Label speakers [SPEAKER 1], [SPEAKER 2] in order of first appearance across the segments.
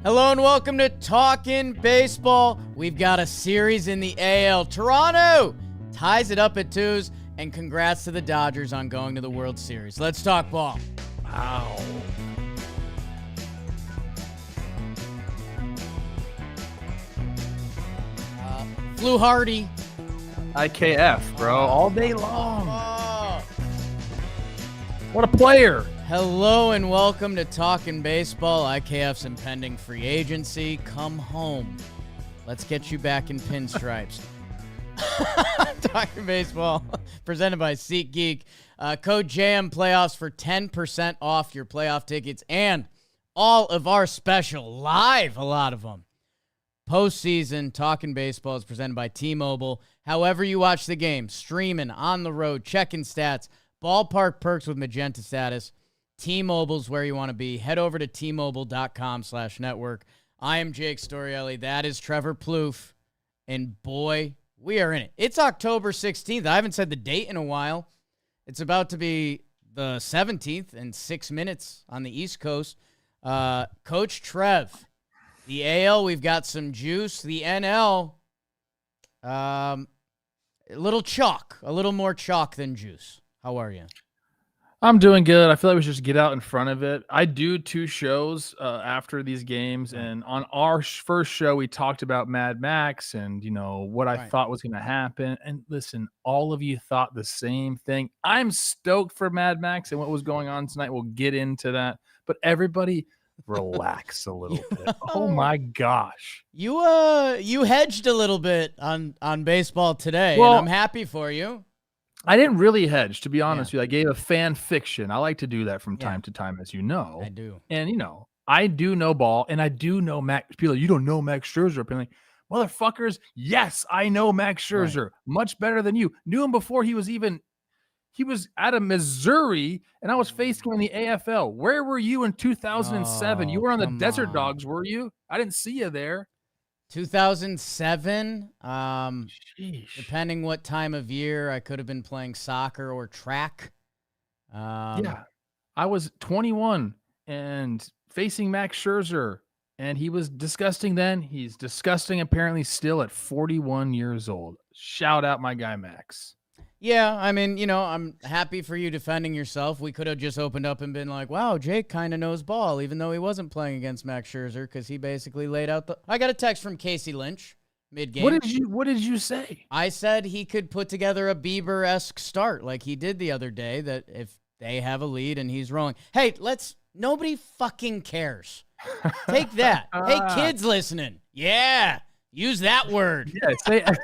[SPEAKER 1] Hello and welcome to Talkin Baseball. We've got a series in the AL. Toronto ties it up at 2s, and congrats to the Dodgers on going to the World Series. Let's talk ball.
[SPEAKER 2] Wow.
[SPEAKER 1] Flew Hardy.
[SPEAKER 2] IKF, bro, all day long.
[SPEAKER 1] Oh.
[SPEAKER 2] What a player.
[SPEAKER 1] Hello and welcome to Talkin Baseball. IKF's impending free agency. Come home. Let's get you back in pinstripes. Talkin Baseball, presented by SeatGeek. Code JAM Playoffs for 10% off your playoff tickets and all of our special live, a lot of them. Postseason Talkin Baseball is presented by T-Mobile. However you watch the game, streaming, on the road, checking stats, ballpark perks with Magenta status. T-Mobile's where you want to be. Head over to T-Mobile.com/network. I am Jake Storielli. That is Trevor Plouffe. And boy, we are in it. It's October 16th. I haven't said the date in a while. It's about to be the 17th in 6 minutes on the East Coast. Coach Trev, the AL, we've got some juice. The NL, a little chalk, a little more chalk than juice. How are you?
[SPEAKER 2] I'm doing good. I feel like we should just get out in front of it. I do 2 shows after these games, and on our first show, we talked about Mad Max and, what I thought was going to happen. And listen, all of you thought the same thing. I'm stoked for Mad Max and what was going on tonight. We'll get into that. But everybody relax a little bit. Oh my gosh.
[SPEAKER 1] You hedged a little bit on baseball today,
[SPEAKER 2] well,
[SPEAKER 1] and I'm happy for you.
[SPEAKER 2] I didn't really hedge, to be honest with you. I gave a fan fiction. I like to do that from time to time, as you know.
[SPEAKER 1] I do.
[SPEAKER 2] And, I do know ball, and I do know Max. People are like, you don't know Max Scherzer. I'm like, motherfuckers, yes, I know Max Scherzer. Right. Much better than you. Knew him before he was out of Missouri, and I was facing him in the AFL. Where were you in 2007? You were on the Desert Dogs, were you? I didn't see you there.
[SPEAKER 1] 2007, depending what time of year, I could have been playing soccer or track.
[SPEAKER 2] Yeah, I was 21 and facing Max Scherzer, and he was disgusting then. He's disgusting apparently still at 41 years old. Shout out my guy, Max.
[SPEAKER 1] Yeah, I mean, I'm happy for you defending yourself. We could have just opened up and been like, wow, Jake kind of knows ball, even though he wasn't playing against Max Scherzer because he basically laid out the... I got a text from Casey Lynch mid-game.
[SPEAKER 2] What did you say?
[SPEAKER 1] I said he could put together a Bieber-esque start like he did the other day, that if they have a lead and he's rolling. Hey, nobody fucking cares. Take that. Hey, kids listening. Yeah. Use that word.
[SPEAKER 2] Yeah,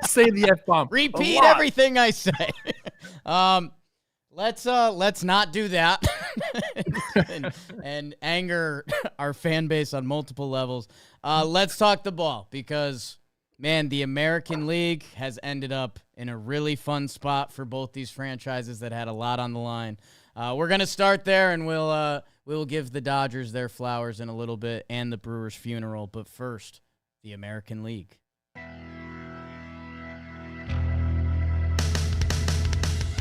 [SPEAKER 2] say the F-bomb.
[SPEAKER 1] Repeat everything I say. Let's not do that and anger our fan base on multiple levels. Let's talk the ball because, man, the American League has ended up in a really fun spot for both these franchises that had a lot on the line. We're gonna start there, and we'll give the Dodgers their flowers in a little bit and the Brewers' funeral. But first, the American League.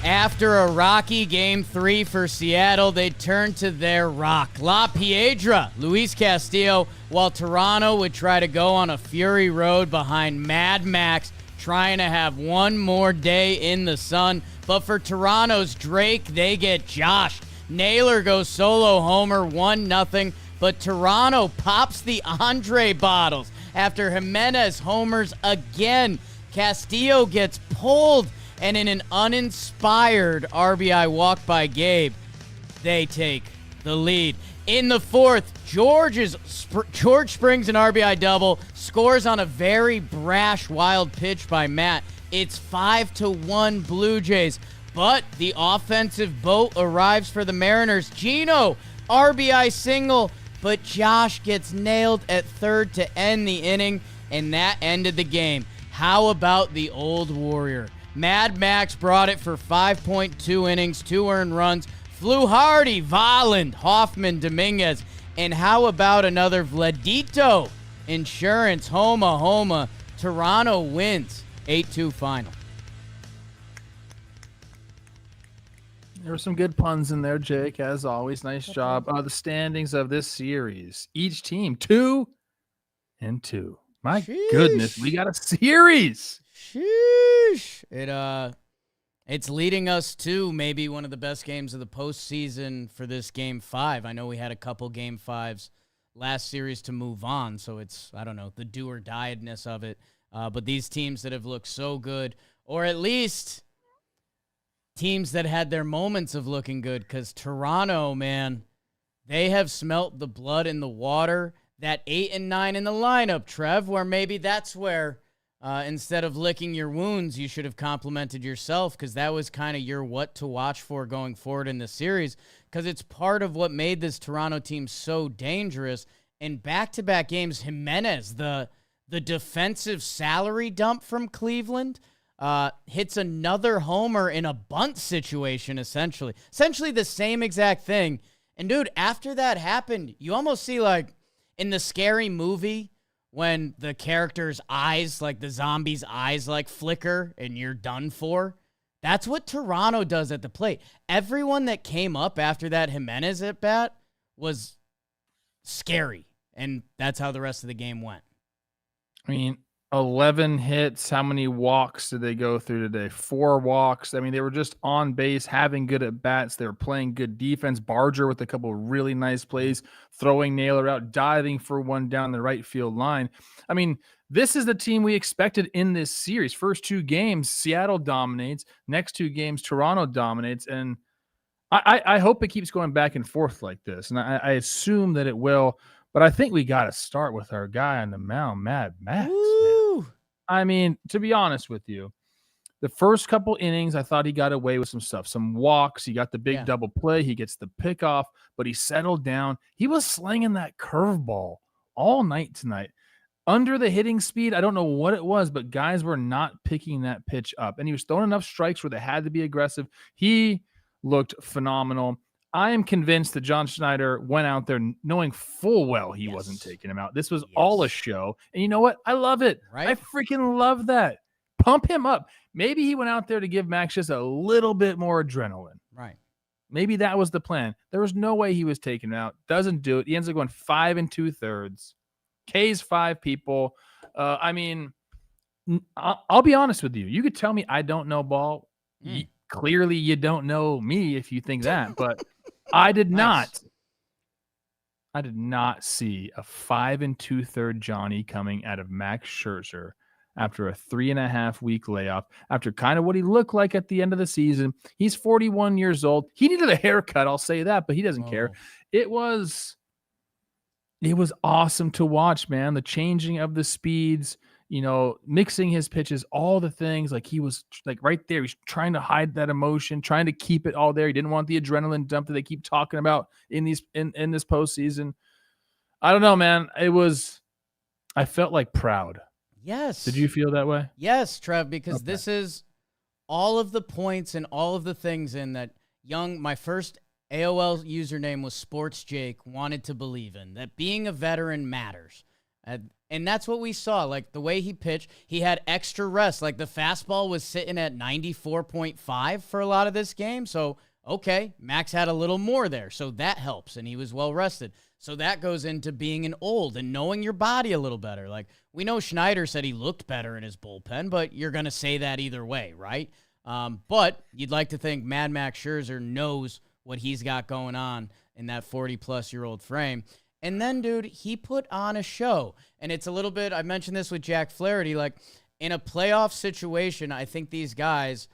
[SPEAKER 1] After a rocky Game 3 for Seattle, they turned to their rock, La Piedra, Luis Castillo, while Toronto would try to go on a fury road behind Mad Max, trying to have one more day in the sun. But for Toronto's Drake, they get joshed. Naylor goes solo homer, 1-0, but Toronto pops the Andre bottles after Jimenez homers again. Castillo gets pulled, and in an uninspired RBI walk by Gabe, they take the lead. In the fourth, George springs an RBI double, scores on a very brash wild pitch by Matt. It's 5-1 Blue Jays, but the offensive boat arrives for the Mariners. Gino, RBI single, but Josh gets nailed at third to end the inning, and that ended the game. How about the old Warrior? Mad Max brought it for 5.2 innings, 2 earned runs. Flew Hardy, Volland, Hoffman, Dominguez. And how about another Vladito? Insurance, Homa. Toronto wins 8-2 final.
[SPEAKER 2] There were some good puns in there, Jake, as always. Nice job. The standings of this series. Each team, 2 My
[SPEAKER 1] Sheesh.
[SPEAKER 2] goodness, we got a series.
[SPEAKER 1] Sheesh. It's leading us to maybe one of the best games of the postseason for this Game 5. I know we had a couple Game 5s last series to move on, so it's, I don't know, the do-or-die-ness of it. But these teams that have looked so good, or at least teams that had their moments of looking good, because Toronto, man, they have smelt the blood in the water. That 8 and 9 in the lineup, Trev, where maybe that's where instead of licking your wounds, you should have complimented yourself, because that was kind of your what to watch for going forward in the series, because it's part of what made this Toronto team so dangerous. In back-to-back games, Jimenez, the defensive salary dump from Cleveland, hits another homer in a bunt situation, essentially the same exact thing. And, dude, after that happened, you almost see, like, in the Scary Movie, when the character's eyes, like the zombie's eyes, like flicker and you're done for. That's what Toronto does at the plate. Everyone that came up after that Jimenez at bat was scary, and that's how the rest of the game went.
[SPEAKER 2] I mean, 11 hits. How many walks did they go through today? 4 walks. I mean, they were just on base, having good at bats. They were playing good defense. Barger with a couple of really nice plays, throwing Naylor out, diving for one down the right field line. I mean, this is the team we expected in this series. First 2 games, Seattle dominates. Next 2 games, Toronto dominates. And I hope it keeps going back and forth like this. And I assume that it will. But I think we got to start with our guy on the mound, Mad Max. I mean, to be honest with you, the first couple innings, I thought he got away with some stuff, some walks. He got the big double play. He gets the pickoff, but he settled down. He was slinging that curveball all night tonight. Under the hitting speed, I don't know what it was, but guys were not picking that pitch up. And he was throwing enough strikes where they had to be aggressive. He looked phenomenal. I am convinced that John Schneider went out there knowing full well he wasn't taking him out. This was all a show. And you know what? I love it. Right? I freaking love that. Pump him up. Maybe he went out there to give Max just a little bit more adrenaline.
[SPEAKER 1] Right.
[SPEAKER 2] Maybe that was the plan. There was no way he was taking him out. Doesn't do it. He ends up going 5 2/3. K's 5 people. I mean, I'll be honest with you. You could tell me I don't know ball. Clearly, you don't know me if you think that, but I did not. I did not see a 5 2/3 Johnny coming out of Max Scherzer after a 3.5-week layoff, after kind of what he looked like at the end of the season. He's 41 years old. He needed a haircut, I'll say that, but he doesn't care. It was awesome to watch, man. The changing of the speeds, you know, mixing his pitches, all the things. Like, he was like right there. He's trying to hide that emotion, trying to keep it all there. He didn't want the adrenaline dump that they keep talking about in this postseason. I don't know, man. I felt like proud.
[SPEAKER 1] Yes.
[SPEAKER 2] Did you feel that way?
[SPEAKER 1] Yes, Trev, because this is all of the points and all of the things in that my first AOL username was Sports Jake, wanted to believe in, that being a veteran matters. And that's what we saw. Like, the way he pitched, he had extra rest. Like, the fastball was sitting at 94.5 for a lot of this game. So, okay, Max had a little more there. So that helps, and he was well rested. So that goes into being an old and knowing your body a little better. Like, we know Schneider said he looked better in his bullpen, but you're going to say that either way, right? But you'd like to think Mad Max Scherzer knows what he's got going on in that 40-plus-year-old frame. And then, dude, he put on a show. And it's a little bit, I mentioned this with Jack Flaherty, like, in a playoff situation, I think these guys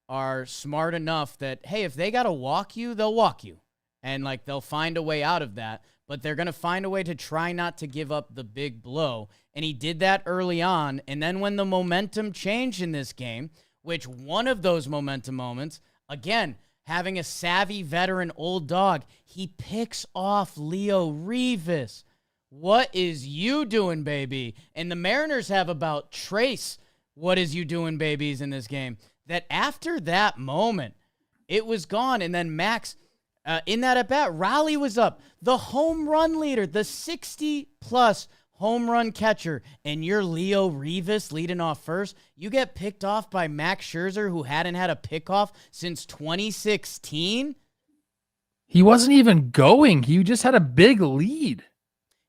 [SPEAKER 1] are smart enough that, hey, if they got to walk you, they'll walk you. And, like, they'll find a way out of that. But they're going to find a way to try not to give up the big blow. And he did that early on. And then when the momentum changed in this game, which one of those momentum moments, again, having a savvy veteran old dog, he picks off Leo Rivas. What is you doing, baby? And the Mariners have about Trace, what is you doing, babies, in this game. That after that moment, it was gone. And then Max, in that at-bat, Raleigh was up. The home run leader, the 60-plus home run catcher, and you're Leo Rivas leading off first. You get picked off by Max Scherzer, who hadn't had a pickoff since 2016.
[SPEAKER 2] He wasn't even going. He just had a big lead.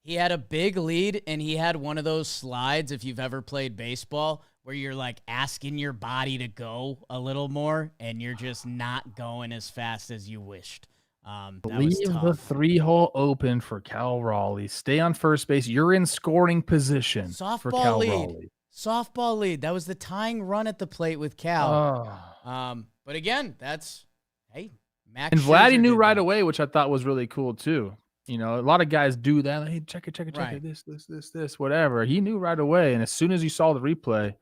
[SPEAKER 1] He had a big lead, and he had one of those slides, if you've ever played baseball, where you're like asking your body to go a little more, and you're just not going as fast as you wished. That was
[SPEAKER 2] Leave
[SPEAKER 1] tough.
[SPEAKER 2] the 3-hole open for Cal Raleigh. Stay on first base. You're in scoring position for Cal Raleigh.
[SPEAKER 1] Softball lead. That was the tying run at the plate with Cal. But again, that's, hey, Max
[SPEAKER 2] And
[SPEAKER 1] Scherzer
[SPEAKER 2] Vladdy knew
[SPEAKER 1] did
[SPEAKER 2] right
[SPEAKER 1] that.
[SPEAKER 2] away, which I thought was really cool too. You know, a lot of guys do that. Like, hey, check it,
[SPEAKER 1] Right.
[SPEAKER 2] this, whatever. He knew right away. And as soon as he saw the replay,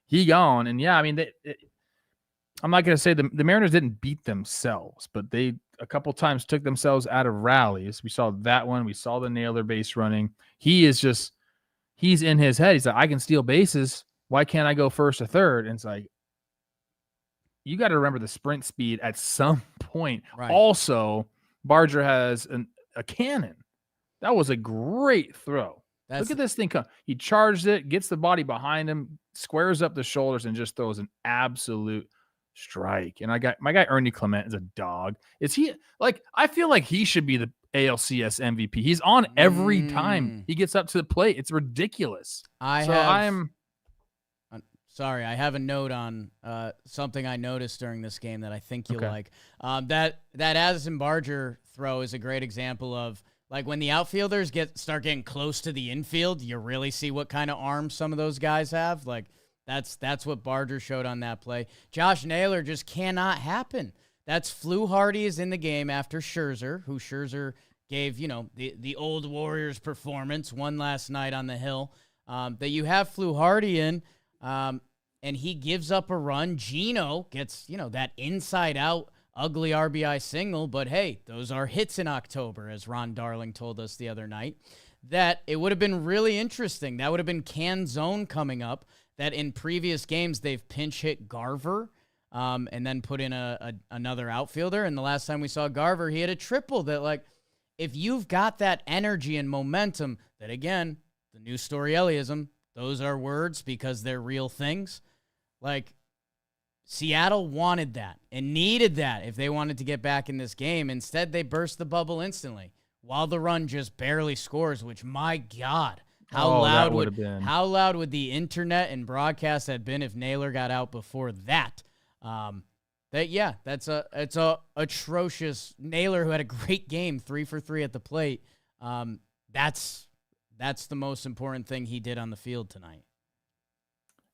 [SPEAKER 2] he gone. And yeah, I mean, I'm not going to say the Mariners didn't beat themselves, but they a couple times took themselves out of rallies. We saw that one. We saw the Naylor base running. He's in his head. He's like, I can steal bases. Why can't I go first or third? And it's like, you got to remember the sprint speed at some point.
[SPEAKER 1] Right.
[SPEAKER 2] Also, Barger has a cannon. That was a great throw. Look at this thing come. He charged it, gets the body behind him, squares up the shoulders, and just throws an absolute strike. And my guy Ernie Clement is a dog. Is he like? I feel like he should be the ALCS MVP. He's on every time he gets up to the plate. It's ridiculous.
[SPEAKER 1] Sorry, I have a note on something I noticed during this game that I think you'll like. That Addison Barger throw is a great example of, like, when the outfielders start getting close to the infield, you really see what kind of arms some of those guys have. Like, that's what Barger showed on that play. Josh Naylor just cannot happen. That's Fluharty is in the game after Scherzer, who Scherzer gave, the old Warriors performance one last night on the hill. That you have Fluharty in. And he gives up a run. Gino gets, that inside-out ugly RBI single. But, hey, those are hits in October, as Ron Darling told us the other night. That it would have been really interesting. That would have been can zone coming up. That in previous games they've pinch hit Garver and then put in another outfielder. And the last time we saw Garver, he had a triple that, like, if you've got that energy and momentum, that, again, the new Storyellism, those are words because they're real things. Like, Seattle wanted that and needed that if they wanted to get back in this game. Instead, they burst the bubble instantly while the run just barely scores, which, my God, how loud would the internet and broadcast have been if Naylor got out before that? It's a atrocious Naylor, who had a great game, 3 for 3 at the plate. That's the most important thing he did on the field tonight.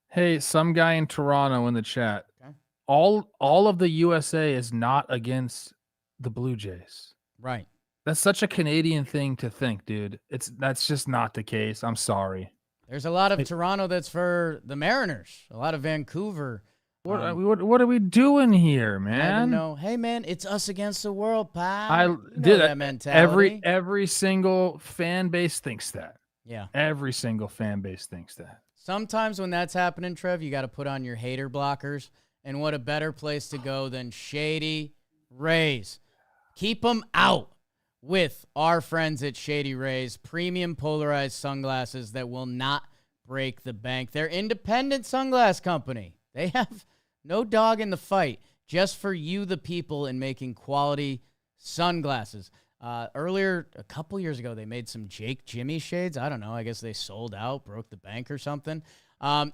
[SPEAKER 2] Hey, some guy in Toronto in the chat. Okay. All of the USA is not against the Blue Jays.
[SPEAKER 1] Right.
[SPEAKER 2] That's such a Canadian thing to think, dude. That's just not the case. I'm sorry.
[SPEAKER 1] There's a lot of Toronto that's for the Mariners. A lot of Vancouver.
[SPEAKER 2] What are we doing here, man?
[SPEAKER 1] I don't know. Hey, man, it's us against the world, pal. That mentality.
[SPEAKER 2] Every single fan base thinks that.
[SPEAKER 1] Yeah.
[SPEAKER 2] Every single fan base thinks that.
[SPEAKER 1] Sometimes when that's happening, Trev, you got to put on your hater blockers. And what a better place to go than Shady Rays. Keep them out with our friends at Shady Rays, premium polarized sunglasses that will not break the bank. They're independent sunglass company. They have no dog in the fight, just for you, the people, in making quality sunglasses. Earlier, a couple years ago, they made some Jake Jimmy shades. I don't know. I guess they sold out, broke the bank or something.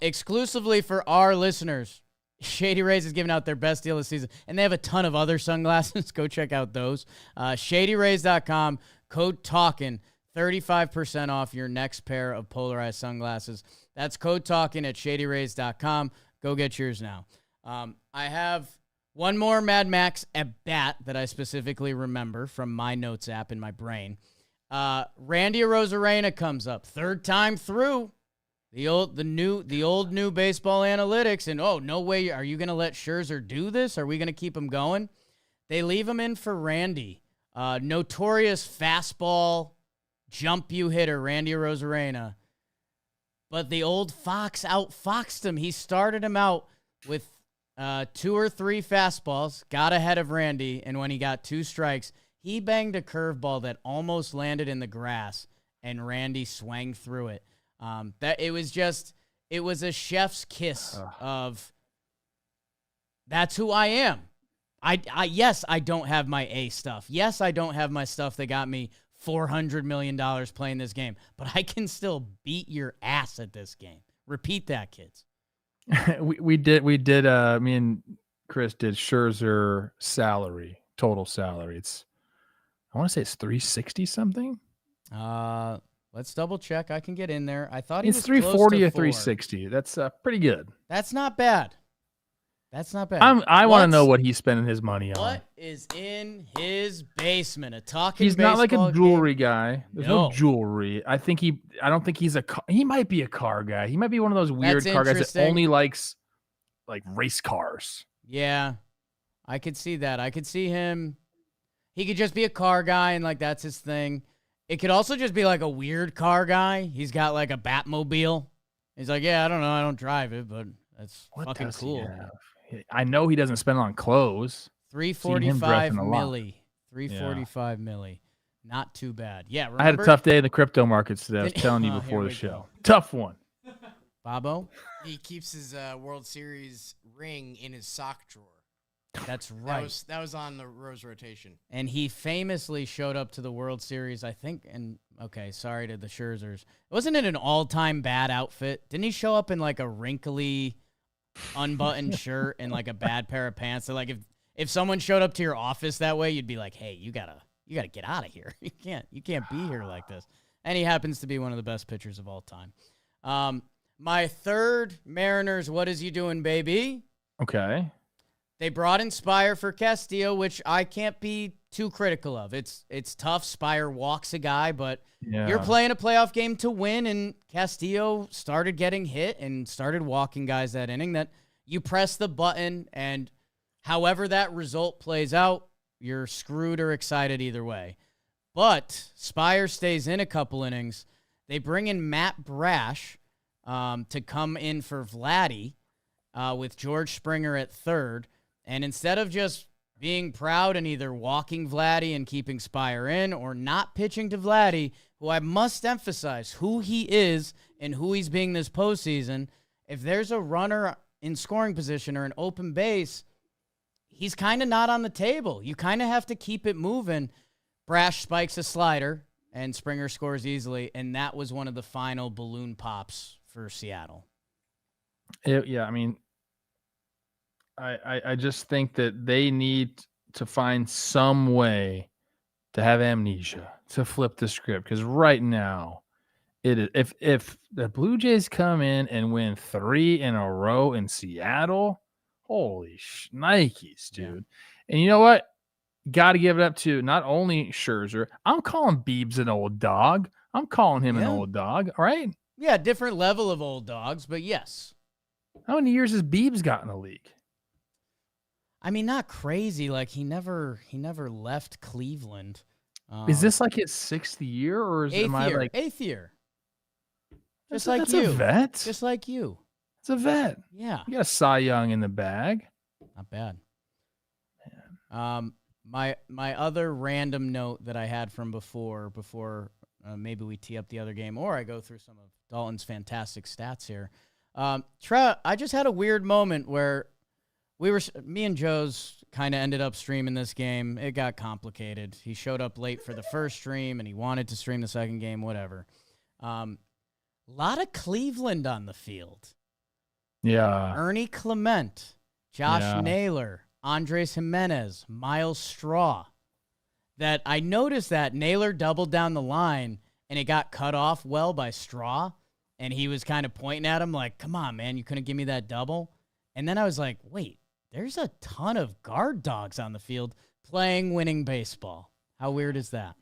[SPEAKER 1] Exclusively for our listeners, Shady Rays is giving out their best deal this season, and they have a ton of other sunglasses. Go check out those. ShadyRays.com, code TALKIN, 35% off your next pair of polarized sunglasses. That's code TALKIN at ShadyRays.com. Go get yours now. I have one more Mad Max at bat that I specifically remember from my notes app in my brain. Randy Arozarena comes up, third time through the old new baseball analytics, and oh, no way are you going to let Scherzer do this? Are we going to keep him going? They leave him in for Randy, notorious fastball jump you hitter, Randy Arozarena. But the old Fox outfoxed him. He started him out with 2 or 3 fastballs, got ahead of Randy, and when he got 2 strikes, he banged a curveball that almost landed in the grass, and Randy swung through it. It was a chef's kiss of, that's who I am. Yes, I don't have my A stuff. Yes, I don't have my stuff that got me $400 million playing this game, but I can still beat your ass at this game. Repeat that, kids.
[SPEAKER 2] we did. Me and Chris did Scherzer total salary. I want to say it's 360 something.
[SPEAKER 1] Let's double check. I can get in there. I thought he
[SPEAKER 2] it's
[SPEAKER 1] was
[SPEAKER 2] 340
[SPEAKER 1] close
[SPEAKER 2] or
[SPEAKER 1] to
[SPEAKER 2] 360. That's pretty good.
[SPEAKER 1] That's not bad.
[SPEAKER 2] I want to know what he's spending his money on.
[SPEAKER 1] What is in his basement? A talking
[SPEAKER 2] He's not like a jewelry
[SPEAKER 1] game?
[SPEAKER 2] guy. There's no jewelry. I don't think he's he might be a car guy. He might be one of those weird car guys that only likes like race cars.
[SPEAKER 1] Yeah, I could see that. I could see him. He could just be a car guy and like that's his thing. It could also just be like a weird car guy. He's got like a Batmobile. He's like, yeah, I don't know. I don't drive it, but that's fucking cool.
[SPEAKER 2] I know he doesn't spend on clothes.
[SPEAKER 1] 345 milli. 345 milli. Not too bad. Yeah, remember?
[SPEAKER 2] I had a tough day in the crypto markets today. I was telling you before the show. Tough one.
[SPEAKER 1] Bobo?
[SPEAKER 3] He keeps his World Series ring in his sock drawer.
[SPEAKER 1] That's right.
[SPEAKER 3] That was on the Rose rotation.
[SPEAKER 1] And he famously showed up to the World Series, I think, and okay, sorry to the Scherzers. Wasn't it an all-time bad outfit? Didn't he show up in like a wrinkly, unbuttoned shirt and like a bad pair of pants? So like if someone showed up to your office that way, you'd be like, hey, you gotta get out of here. You can't be here like this. And he happens to be one of the best pitchers of all time. My third Mariners, what is you doing, baby?
[SPEAKER 2] Okay.
[SPEAKER 1] They brought in Spire for Castillo, which I can't be too critical of. It's tough. Spire walks a guy, but you're playing a playoff game to win, and Castillo started getting hit and started walking guys that inning. That you press the button, and however that result plays out, you're screwed or excited either way. But Spire stays in a couple innings. They bring in Matt Brash to come in for Vladdy with George Springer at third. And instead of just being proud and either walking Vladdy and keeping Spire in or not pitching to Vladdy, who I must emphasize who he is and who he's being this postseason, if there's a runner in scoring position or an open base, he's kind of not on the table. You kind of have to keep it moving. Brash spikes a slider, and Springer scores easily, and that was one of the final balloon pops for Seattle.
[SPEAKER 2] I just think that they need to find some way to have amnesia to flip the script, because right now, if the Blue Jays come in and win 3 in a row in Seattle, holy Nikes, dude! Yeah. And you know what? Got to give it up to not only Scherzer. I'm calling Biebs an old dog. I'm calling him an old dog. All right.
[SPEAKER 1] Yeah, different level of old dogs, but yes.
[SPEAKER 2] How many years has Biebs got in the league?
[SPEAKER 1] I mean, not crazy. Like he never left Cleveland.
[SPEAKER 2] Is this like his 6th year, or is it like
[SPEAKER 1] 8th year?
[SPEAKER 2] That's a vet.
[SPEAKER 1] Just like you.
[SPEAKER 2] It's a vet.
[SPEAKER 1] Yeah.
[SPEAKER 2] You got a Cy Young in the bag.
[SPEAKER 1] Not bad. Man. My other random note that I had from before maybe we tee up the other game, or I go through some of Dalton's fantastic stats here. Trev, I just had a weird moment where me and Joe's kind of ended up streaming this game. It got complicated. He showed up late for the first stream, and he wanted to stream the second game, whatever. A lot of Cleveland on the field.
[SPEAKER 2] Yeah.
[SPEAKER 1] Ernie Clement, Josh Naylor, Andres Jimenez, Miles Straw. That I noticed that Naylor doubled down the line, and it got cut off well by Straw, and he was kind of pointing at him like, come on, man, you couldn't give me that double? And then I was like, wait, there's a ton of guard dogs on the field playing winning baseball. How weird is that?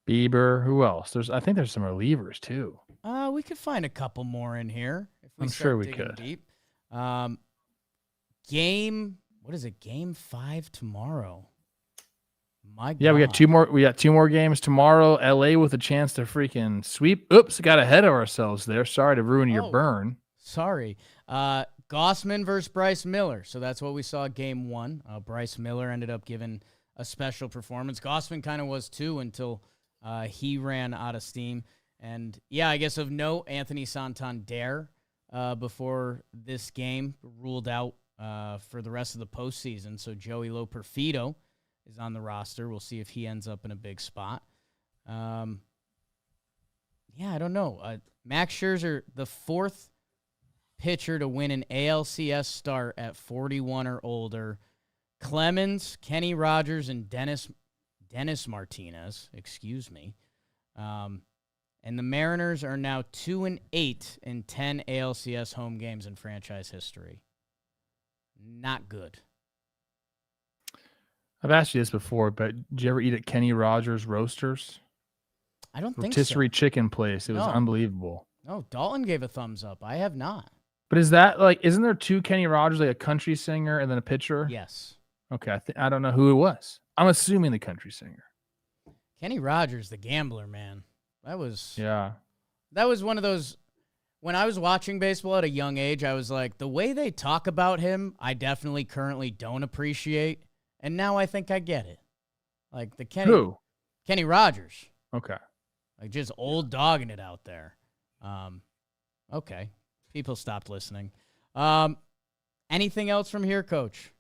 [SPEAKER 2] Bieber, who else? I think there's some relievers too.
[SPEAKER 1] We could find a couple more in here if we
[SPEAKER 2] I'm sure we
[SPEAKER 1] digging
[SPEAKER 2] could.
[SPEAKER 1] Deep. What is it? Game 5 tomorrow. My God.
[SPEAKER 2] Yeah, we got two more. We got 2 more games tomorrow. LA with a chance to freaking sweep. Oops, got ahead of ourselves there. Sorry to ruin your burn.
[SPEAKER 1] Sorry. Gossman versus Bryce Miller. So that's what we saw game 1. Bryce Miller ended up giving a special performance. Gossman kind of was too until he ran out of steam. And yeah, I guess of note, Anthony Santander before this game ruled out for the rest of the postseason. So Joey Loperfido is on the roster. We'll see if he ends up in a big spot. Yeah, I don't know. Max Scherzer, the fourth pitcher to win an ALCS start at 41 or older. Clemens, Kenny Rogers, and Dennis Martinez, excuse me. And the Mariners are now 2-8 in 10 ALCS home games in franchise history. Not good.
[SPEAKER 2] I've asked you this before, but did you ever eat at Kenny Rogers Roasters?
[SPEAKER 1] I don't think so.
[SPEAKER 2] Rotisserie chicken place. It was unbelievable.
[SPEAKER 1] No, Dalton gave a thumbs up. I have not.
[SPEAKER 2] But is that isn't there two Kenny Rogers, like a country singer and then a pitcher?
[SPEAKER 1] Yes.
[SPEAKER 2] Okay, I don't know who it was. I'm assuming the country singer.
[SPEAKER 1] Kenny Rogers, the gambler, man. That was one of those. When I was watching baseball at a young age, I was like, the way they talk about him, I definitely currently don't appreciate. And now I think I get it. Like the Kenny Rogers.
[SPEAKER 2] Okay.
[SPEAKER 1] Like just old dogging it out there. Okay. People stopped listening. Anything else from here, Coach?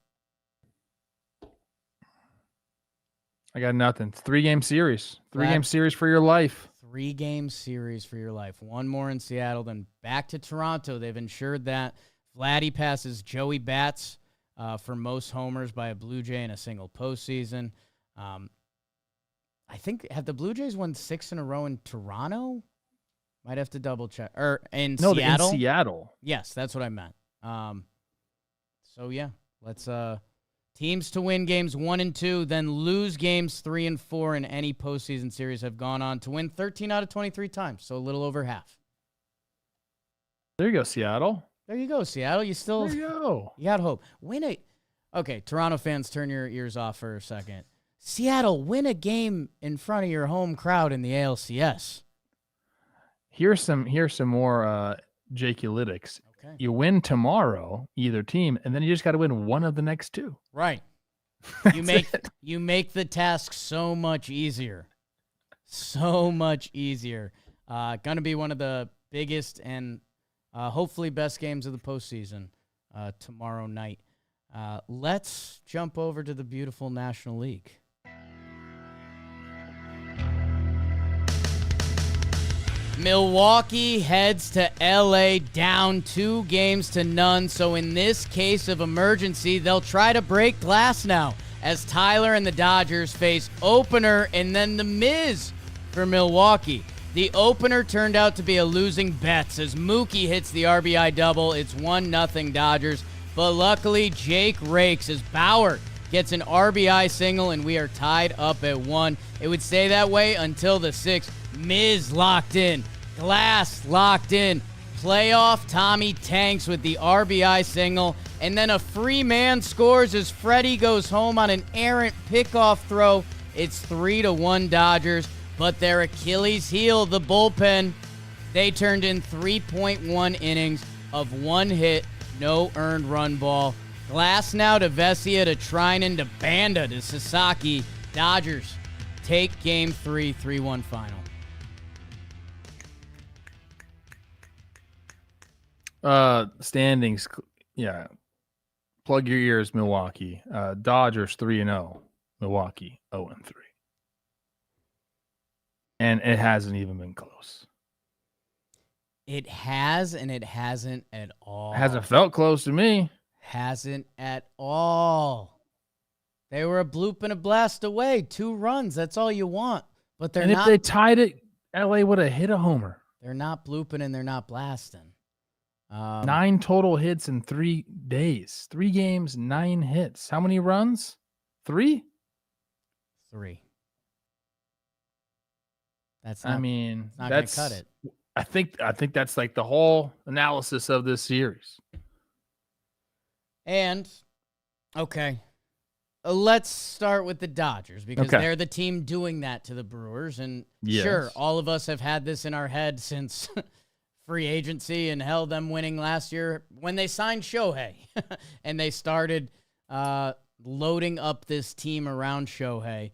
[SPEAKER 2] I got nothing. It's 3-game series. 3-game series for your life.
[SPEAKER 1] 3-game series for your life. One more in Seattle, then back to Toronto. They've ensured that Vladdy passes Joey Bats for most homers by a Blue Jay in a single postseason. I think, have the Blue Jays won 6 in a row in Toronto? Might have to double check. Or in Seattle?
[SPEAKER 2] In Seattle.
[SPEAKER 1] Yes, that's what I meant. So, yeah, let's teams to win games 1 and 2, then lose games 3 and 4 in any postseason series have gone on to win 13 out of 23 times, so a little over half.
[SPEAKER 2] There you go, Seattle.
[SPEAKER 1] There you go, Seattle. You got hope. Okay, Toronto fans, turn your ears off for a second. Seattle, win a game in front of your home crowd in the ALCS.
[SPEAKER 2] Here's some more Jake Ulytics.
[SPEAKER 1] Okay.
[SPEAKER 2] You win tomorrow, either team, and then you just got to win one of the next 2.
[SPEAKER 1] Right. You make the task so much easier. So much easier. Going to be one of the biggest and hopefully best games of the postseason tomorrow night. Let's jump over to the beautiful National League. Milwaukee heads to LA down 2-0. So in this case of emergency, they'll try to break glass now as Tyler and the Dodgers face opener and then the Miz for Milwaukee. The opener turned out to be a losing bet as Mookie hits the RBI double. It's 1-0 Dodgers. But luckily, Jake rakes as Bauer gets an RBI single and we are tied up at 1. It would stay that way until the 6th. Miz locked in. Glass locked in. Playoff Tommy tanks with the RBI single. And then a free man scores as Freddie goes home on an errant pickoff throw. It's 3-1 Dodgers. But their Achilles heel, the bullpen, they turned in 3.1 innings of 1 hit, no earned run ball. Glass now to Vesia to Trinan to Banda to Sasaki. Dodgers take game 3, 3-1 final.
[SPEAKER 2] Standings, yeah. Plug your ears, Milwaukee. Dodgers 3-0. Milwaukee 0-3. And it hasn't even been close.
[SPEAKER 1] It has, and it hasn't at all.
[SPEAKER 2] It hasn't felt close to me.
[SPEAKER 1] Hasn't at all. They were a bloop and a blast away. 2 runs. That's all you want. But they're not.
[SPEAKER 2] If they tied it, LA would have hit a homer.
[SPEAKER 1] They're not blooping and they're not blasting.
[SPEAKER 2] 9 total hits in 3 days. 3 games, 9 hits. How many runs? 3?
[SPEAKER 1] 3. That's
[SPEAKER 2] not
[SPEAKER 1] going to cut it.
[SPEAKER 2] I think that's like the whole analysis of this series.
[SPEAKER 1] And, okay, let's start with the Dodgers because they're the team doing that to the Brewers. And sure, all of us have had this in our head since free agency and hell, them winning last year when they signed Shohei and they started loading up this team around Shohei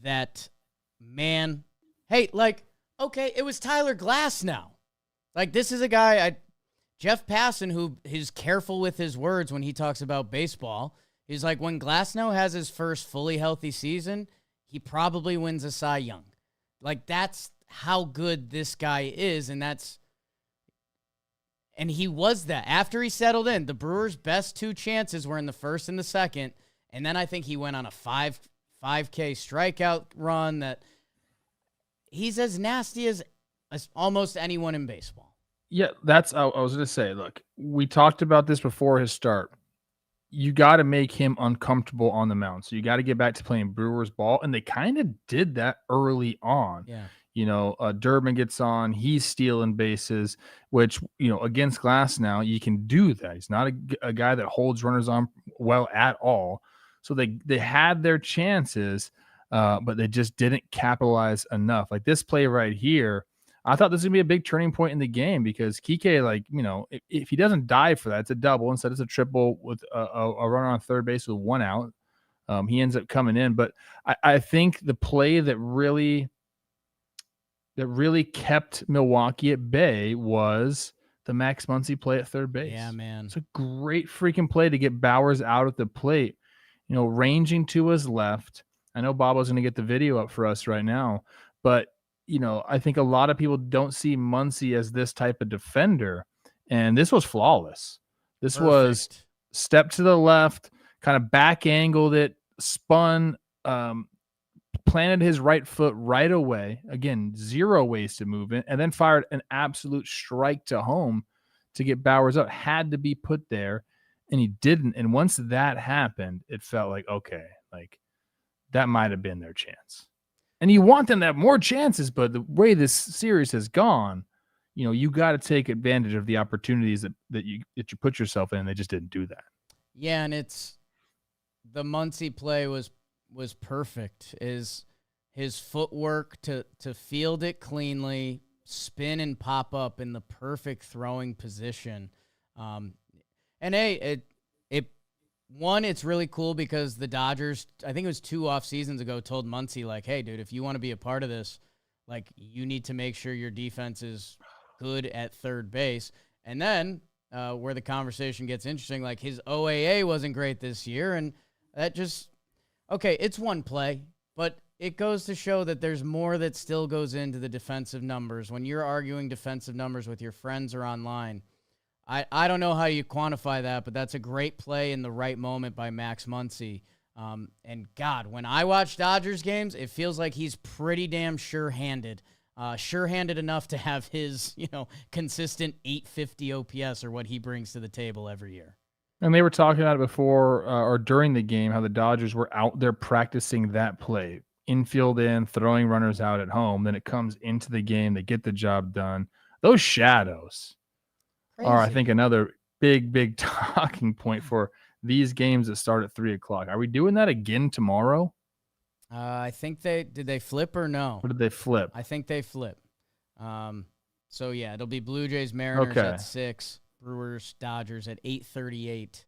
[SPEAKER 1] that, man, hey, like, okay, it was Tyler Glass now. Like, this is a guy, Jeff Passan, who is careful with his words when he talks about baseball. He's like, when Glasnow has his first fully healthy season, he probably wins a Cy Young. Like, that's how good this guy is, and he was that. After he settled in, the Brewers' best 2 chances were in the first and the second, and then I think he went on a 5K strikeout run that he's as nasty as almost anyone in baseball.
[SPEAKER 2] Yeah, that's I was going to say, look, we talked about this before his start. You got to make him uncomfortable on the mound. So you got to get back to playing Brewers ball, and they kind of did that early on.
[SPEAKER 1] Yeah.
[SPEAKER 2] Durbin gets on, he's stealing bases, which, against Glasnow, you can do that. He's not a guy that holds runners on well at all. So they had their chances, but they just didn't capitalize enough. Like this play right here, I thought this was going to be a big turning point in the game because Kike, if he doesn't dive for that, it's a double. Instead, it's a triple with a runner on third base with 1 out. He ends up coming in. But I think the play that really kept Milwaukee at bay was the Max Muncy play at third base.
[SPEAKER 1] Yeah, man.
[SPEAKER 2] It's a great freaking play to get Bowers out at the plate, ranging to his left. I know Bobo's going to get the video up for us right now, but I think a lot of people don't see Muncy as this type of defender, and this was flawless. This was step to the left, kind of back angled it, spun, planted his right foot right away. Again, 0 wasted movement, and then fired an absolute strike to home to get Bowers out. Had to be put there, and he didn't. And once that happened, it felt like, okay, like that might have been their chance. And you want them to have more chances, but the way this series has gone, you got to take advantage of the opportunities that you put yourself in. They just didn't do that.
[SPEAKER 1] Yeah, and the Muncy play was perfect. His footwork to field it cleanly, spin and pop up in the perfect throwing position. And hey, it's really cool because the Dodgers, I think it was 2 off seasons ago, told Muncy, like, hey, dude, if you want to be a part of this, like, you need to make sure your defense is good at third base. And then where the conversation gets interesting, like, his OAA wasn't great this year, and that just, okay, it's one play, but it goes to show that there's more that still goes into the defensive numbers. When you're arguing defensive numbers with your friends or online, I don't know how you quantify that, but that's a great play in the right moment by Max Muncy. And God, when I watch Dodgers games, it feels like he's pretty damn sure-handed. Sure-handed enough to have his, consistent 850 OPS or what he brings to the table every year.
[SPEAKER 2] And they were talking about it before or during the game, how the Dodgers were out there practicing that play. Infield in, throwing runners out at home. Then it comes into the game. They get the job done. Those shadows are, I think, another big talking point for these games that start at 3:00. Are we doing that again tomorrow?
[SPEAKER 1] I think did they flip or no?
[SPEAKER 2] Or did they flip?
[SPEAKER 1] I think they flip. So yeah, it'll be Blue Jays Mariners at 6, Brewers Dodgers at 8:38.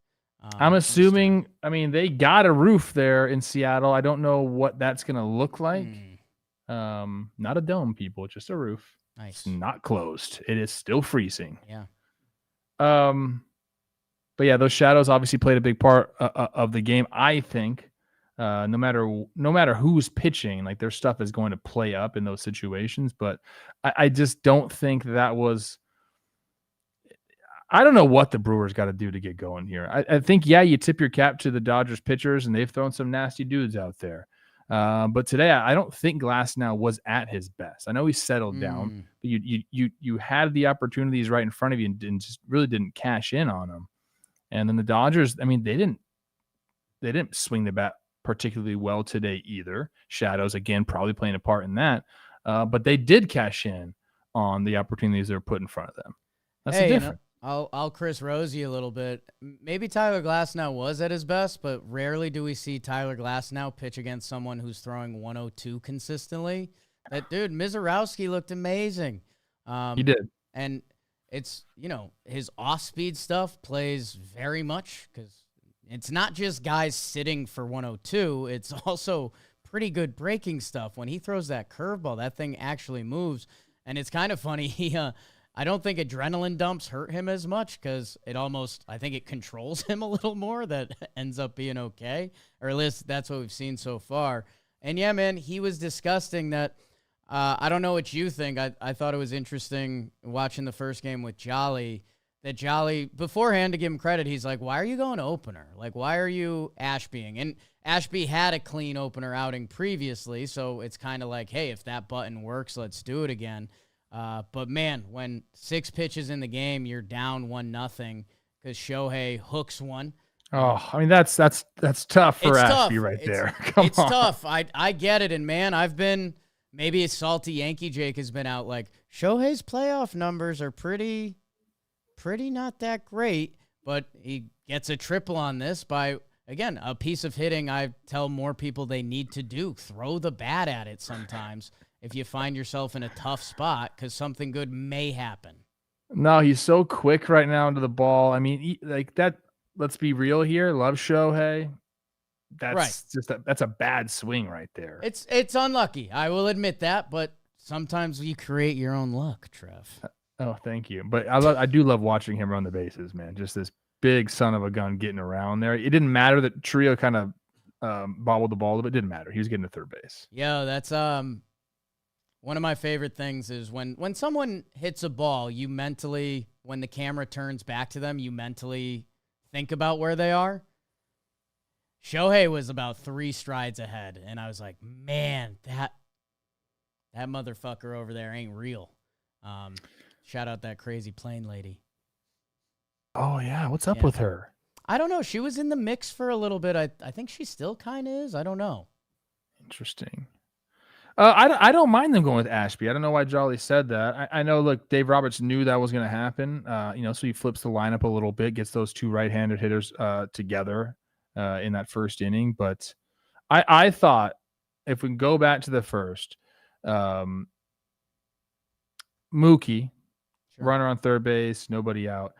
[SPEAKER 2] I'm assuming. I mean, they got a roof there in Seattle. I don't know what that's going to look like. Not a dome, people, just a roof.
[SPEAKER 1] Nice.
[SPEAKER 2] It's not closed. It is still freezing.
[SPEAKER 1] Yeah.
[SPEAKER 2] But yeah, those shadows obviously played a big part of the game. I think, no matter who's pitching, like their stuff is going to play up in those situations. But I just don't think that was. I don't know what the Brewers got to do to get going here. I think, you tip your cap to the Dodgers pitchers, and they've thrown some nasty dudes out there. But today, I don't think Glasnow was at his best. I know he settled down, but you had the opportunities right in front of you and just really didn't cash in on them. And then the Dodgers, I mean, they didn't swing the bat particularly well today either. Shadows, again, probably playing a part in that. But they did cash in on the opportunities that were put in front of them. That's the difference.
[SPEAKER 1] I'll Chris Rose you a little bit. Maybe Tyler Glasnow was at his best, but rarely do we see Tyler Glasnow pitch against someone who's throwing 102 consistently. That dude, Mizorowski looked amazing.
[SPEAKER 2] He did.
[SPEAKER 1] And it's, his off-speed stuff plays very much because it's not just guys sitting for 102. It's also pretty good breaking stuff. When he throws that curveball, that thing actually moves. And it's kind of funny. I don't think adrenaline dumps hurt him as much because I think it controls him a little more. That ends up being okay, or at least that's what we've seen so far. And yeah, man, he was disgusting. That I don't know what you think. I thought it was interesting watching the first game with Jolly. That Jolly, beforehand, to give him credit, he's like, why are you going opener? Like, why are you Ashbying? And Ashby had a clean opener outing previously, so it's kind of like, hey, if that button works, let's do it again. But, man, when 6 pitches in the game, you're down 1-0 because Shohei hooks one.
[SPEAKER 2] Oh, I mean, that's tough for Ashby right there.
[SPEAKER 1] It's tough. I get it. And, man, maybe a salty Yankee Jake has been out like, Shohei's playoff numbers are pretty not that great, but he gets a triple on this by, again, a piece of hitting I tell more people they need to do. Throw the bat at it sometimes if you find yourself in a tough spot because something good may happen.
[SPEAKER 2] No, he's so quick right now into the ball. I mean, like that, let's be real here. Love Shohei. That's a bad swing right there.
[SPEAKER 1] It's unlucky. I will admit that, but sometimes you create your own luck, Trev.
[SPEAKER 2] Oh, thank you. But I do love watching him run the bases, man. Just this big son of a gun getting around there. It didn't matter that Trio kind of bobbled the ball, but it didn't matter. He was getting to third base.
[SPEAKER 1] Yeah, that's one of my favorite things is when someone hits a ball, you mentally, when the camera turns back to them, you mentally think about where they are. Shohei was about 3 strides ahead, and I was like, man, that motherfucker over there ain't real. Shout out that crazy plane lady.
[SPEAKER 2] Oh, yeah. What's up with her?
[SPEAKER 1] I don't know. She was in the mix for a little bit. I think she still kind of is. I don't know.
[SPEAKER 2] Interesting. I don't mind them going with Ashby. I don't know why Jolly said that. I know, look, Dave Roberts knew that was going to happen. So he flips the lineup a little bit, gets those 2 right-handed hitters together in that first inning. But I thought if we can go back to the first, Mookie, runner on third base, nobody out.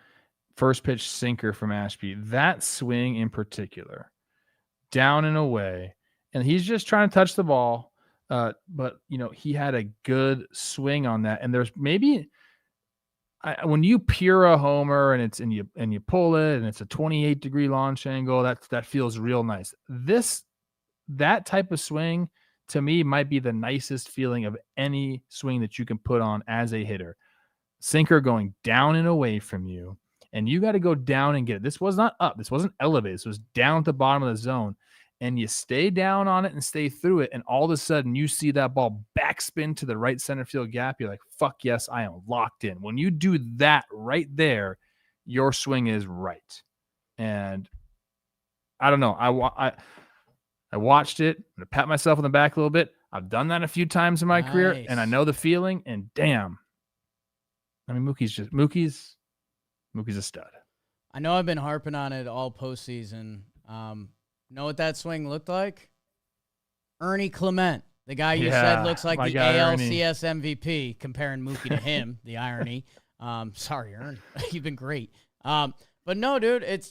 [SPEAKER 2] First pitch sinker from Ashby. That swing in particular, down and away, and he's just trying to touch the ball. But he had a good swing on that. And there's maybe when you pure a homer and you pull it and it's a 28-degree launch angle, that feels real nice. That type of swing to me might be the nicest feeling of any swing that you can put on as a hitter. Sinker going down and away from you, and you got to go down and get it. This was not up. This wasn't elevated. This was down at the bottom of the zone, and you stay down on it and stay through it, and all of a sudden you see that ball backspin to the right center field gap. You're like, fuck yes, I am locked in. When you do that right there, your swing is right. And I don't know. I watched it. I'm going to pat myself on the back a little bit. I've done that a few times in my career, and I know the feeling, and damn. I mean, Mookie's a stud.
[SPEAKER 1] I know I've been harping on it all postseason. Know what that swing looked like? Ernie Clement, the guy you said looks like the ALCS MVP, comparing Mookie to him, the irony. Sorry, Ernie. You've been great. But no, dude,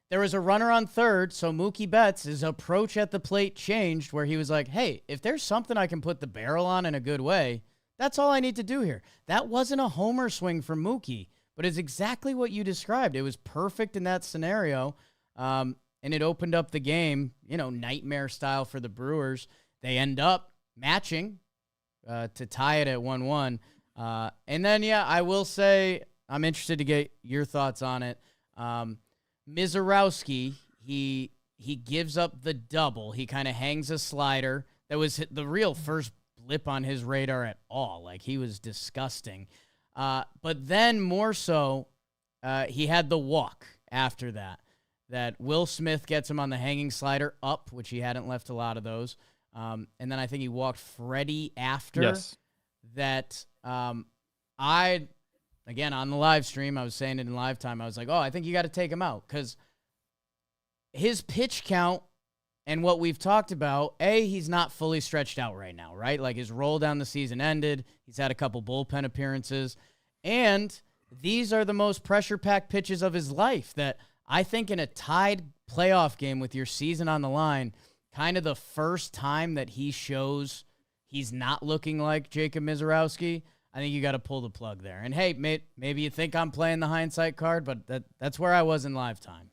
[SPEAKER 1] there was a runner on third, so Mookie Betts, his approach at the plate changed where he was like, hey, if there's something I can put the barrel on in a good way, that's all I need to do here. That wasn't a homer swing from Mookie, but it's exactly what you described. It was perfect in that scenario, and it opened up the game, nightmare style for the Brewers. They end up matching to tie it at 1-1. And then, I will say I'm interested to get your thoughts on it. Mizorowski, he gives up the double. He kind of hangs a slider. That was the real first blip on his radar at all. Like, he was disgusting. But then more so, he had the walk after that Will Smith gets him on the hanging slider up, which he hadn't left a lot of those. And then I think he walked Freddie after.
[SPEAKER 2] Yes.
[SPEAKER 1] That again, on the live stream, I was saying it in live time. I was like, I think you got to take him out because his pitch count and what we've talked about, he's not fully stretched out right now, right? Like, his roll down the season ended. He's had a couple bullpen appearances. And these are the most pressure-packed pitches of his life that I think in a tied playoff game with your season on the line, kind of the first time that he shows he's not looking like Jacob Mizorowski, I think you got to pull the plug there. And hey, maybe you think I'm playing the hindsight card, but that's where I was in live time.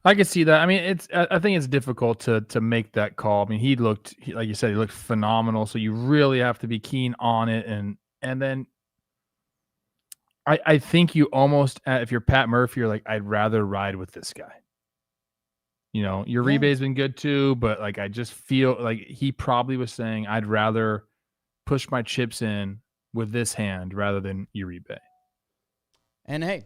[SPEAKER 2] I could see that. I mean, I think it's difficult to make that call. I mean, like you said, he looked phenomenal. So you really have to be keen on it. And then I think you almost, if you're Pat Murphy, you're like, I'd rather ride with this guy. Uribe's been good too, but like I just feel like he probably was saying, I'd rather push my chips in with this hand rather than Uribe.
[SPEAKER 1] And hey,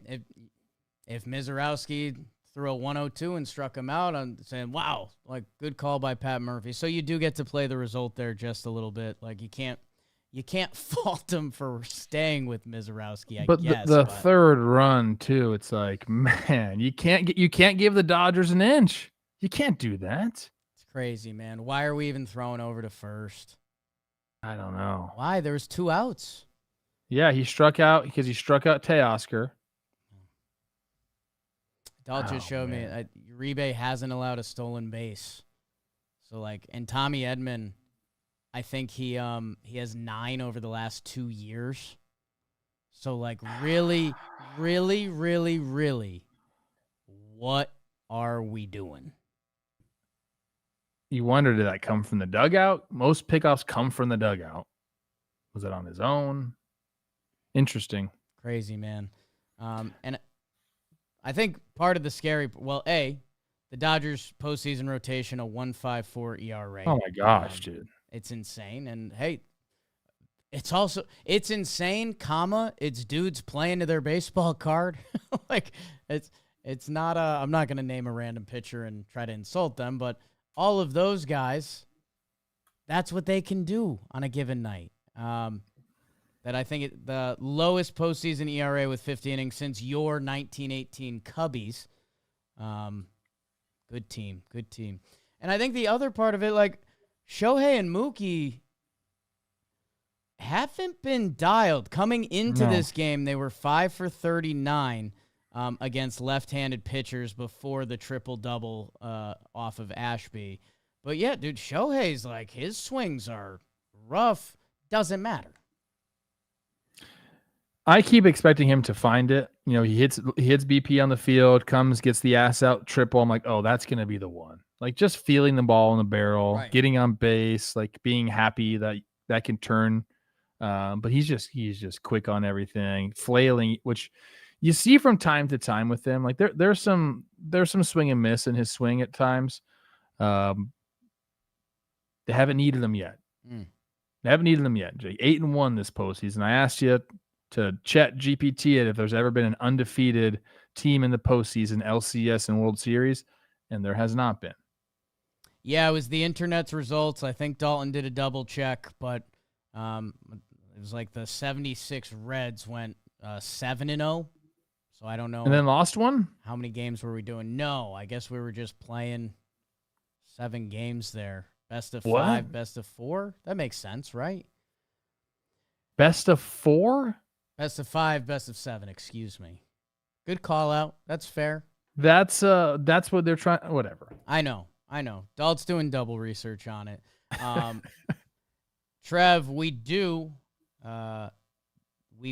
[SPEAKER 1] if Mizorowski threw a 102 and struck him out, I'm saying, wow, like good call by Pat Murphy. So you do get to play the result there just a little bit. Like you can't fault him for staying with Mizorowski, I guess.
[SPEAKER 2] The third run too, it's like, man, you can't give the Dodgers an inch. You can't do that.
[SPEAKER 1] It's crazy, man. Why are we even throwing over to first?
[SPEAKER 2] I don't know.
[SPEAKER 1] Why? There was 2 outs.
[SPEAKER 2] Yeah, he struck out Teoscar.
[SPEAKER 1] Dalt just showed me Uribe hasn't allowed a stolen base. So and Tommy Edman, I think he has 9 over the last 2 years. So really, really, really, really, what are we doing?
[SPEAKER 2] You wonder, did that come from the dugout? Most pickoffs come from the dugout. Was it on his own? Interesting.
[SPEAKER 1] Crazy, man. And I think part of the scary, the Dodgers postseason rotation, a 1.54 ERA.
[SPEAKER 2] Oh my gosh, dude.
[SPEAKER 1] It's insane. And hey, it's insane, it's dudes playing to their baseball card. It's not I'm not going to name a random pitcher and try to insult them, but all of those guys, that's what they can do on a given night. That I think the lowest postseason ERA with 50 innings since your 1918 Cubbies. Good team. And I think the other part of it, Shohei and Mookie haven't been dialed. Coming into this game, they were 5 for 39 against left-handed pitchers before the triple-double off of Ashby. But yeah, dude, Shohei's his swings are rough. Doesn't matter.
[SPEAKER 2] I keep expecting him to find it. He hits BP on the field, gets the ass out triple. I'm like, oh, that's going to be the one. Just feeling the ball in the barrel, right. Getting on base, being happy that can turn. But he's just quick on everything, flailing, which you see from time to time with him. There's some swing and miss in his swing at times. They haven't needed him yet. They haven't needed him yet, Jake. 8-1 this postseason. I asked you to chat GPT it if there's ever been an undefeated team in the postseason, LCS and World Series, and there has not been. Yeah,
[SPEAKER 1] it was the internet's results. I think Dalton did a double check, but it was the 76 Reds went 7-0. So I don't know.
[SPEAKER 2] And then lost one?
[SPEAKER 1] How many games were we doing? No, I guess we were just playing 7 games there. Best of 5, best of 4. That makes sense, right?
[SPEAKER 2] Best of 4?
[SPEAKER 1] Best of 5, best of 7, excuse me. Good call out. That's fair.
[SPEAKER 2] That's what they're trying. Whatever.
[SPEAKER 1] I know. Dalt's doing double research on it. Trev, we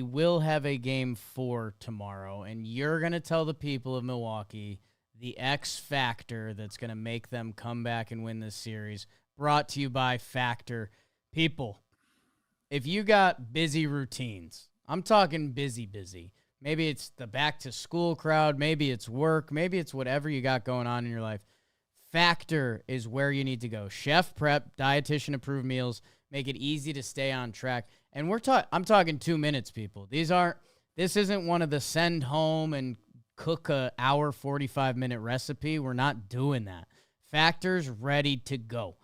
[SPEAKER 1] will have a game 4 tomorrow, and you're going to tell the people of Milwaukee the X factor that's going to make them come back and win this series. Brought to you by Factor. People, if you got busy routines, I'm talking busy. Maybe it's the back-to-school crowd. Maybe it's work. Maybe it's whatever you got going on in your life. Factor is where you need to go. Chef prep, dietitian-approved meals. Make it easy to stay on track. And I'm talking 2 minutes, people. This isn't one of the send home and cook a hour 45-minute recipe. We're not doing that. Factor's ready to go.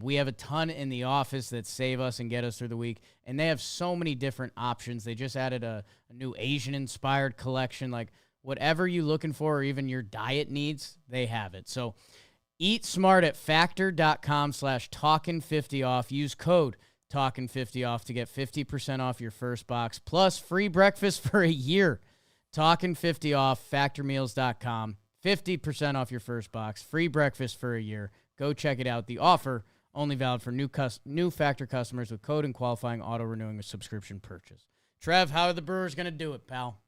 [SPEAKER 1] We have a ton in the office that save us and get us through the week, and they have so many different options. They just added a new Asian-inspired collection. Whatever you're looking for or even your diet needs, they have it. So eat smart at factor.com/talkin50off. Use code talkin50off to get 50% off your first box, plus free breakfast for a year. Talkin50off, factormeals.com. 50% off your first box, free breakfast for a year. Go check it out. The offer Only valid for new Factor customers with code and qualifying auto-renewing a subscription purchase. Trev, how are the Brewers going to do it, pal?